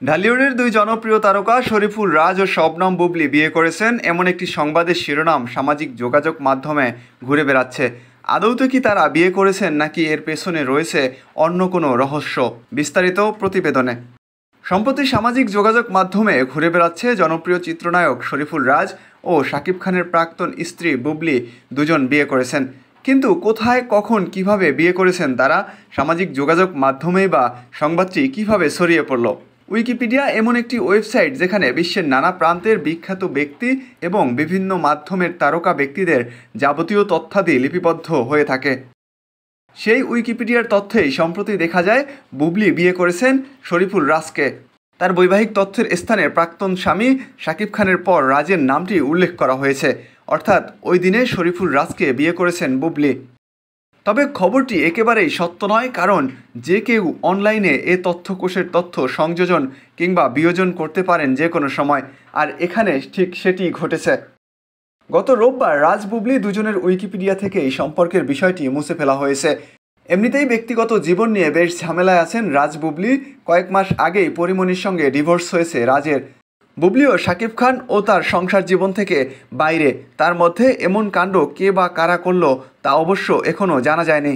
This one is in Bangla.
ঢালিউডের দুই জনপ্রিয় তারকা শরীফুল রাজ ও শবনম বুবলি বিয়ে করেছেন এমন একটি সংবাদের শিরোনাম সামাজিক যোগাযোগ মাধ্যমে ঘুরে বেড়াচ্ছে। আদৌ তো কি তারা বিয়ে করেছেন নাকি এর পেছনে রয়েছে অন্য কোনো রহস্য? বিস্তারিত প্রতিবেদনে। সম্প্রতি সামাজিক যোগাযোগ মাধ্যমে ঘুরে বেড়াচ্ছে জনপ্রিয় চিত্রনায়ক শরীফুল রাজ ও শাকিব খানের প্রাক্তন স্ত্রী বুবলি দুজন বিয়ে করেছেন। কিন্তু কোথায়, কখন, কিভাবে বিয়ে করেছেন তারা, সামাজিক যোগাযোগ মাধ্যমেই বা সংবাদটি কিভাবে ছড়িয়ে পড়ল? উইকিপিডিয়া এমন একটি ওয়েবসাইট যেখানে বিশ্বের নানা প্রান্তের বিখ্যাত ব্যক্তি এবং বিভিন্ন মাধ্যমের তারকা ব্যক্তিদের যাবতীয় তথ্যাদি লিপিবদ্ধ হয়ে থাকে। সেই উইকিপিডিয়ার তথ্যেই সম্প্রতি দেখা যায় বুবলি বিয়ে করেছেন শরীফুল রাজকে। তার বৈবাহিক তথ্যের স্থানে প্রাক্তন স্বামী শাকিব খানের পর রাজের নামটি উল্লেখ করা হয়েছে। অর্থাৎ ওই দিনে শরীফুল রাজকে বিয়ে করেছেন বুবলি। তবে খবরটি একেবারেই সত্য নয়, কারণ যে কেউ অনলাইনে এ তথ্যকোষের তথ্য সংযোজন কিংবা বিয়োজন করতে পারেন যে কোনো সময়। আর এখানে ঠিক সেটি ঘটেছে। গত রোববার রাজ বুবলি দুজনের উইকিপিডিয়া থেকে এই সম্পর্কের বিষয়টি মুছে ফেলা হয়েছে। এমনিতেই ব্যক্তিগত জীবন নিয়ে বেশ ঝামেলায় আছেন রাজ বুবলি। কয়েক মাস আগেই পরিমণির সঙ্গে ডিভোর্স হয়েছে রাজের। বুবলিও শাকিব খান ও তার সংসার জীবন থেকে বাইরে। তার মধ্যে এমন কাণ্ড কে বা কারা করল তা অবশ্য এখনও জানা যায়নি।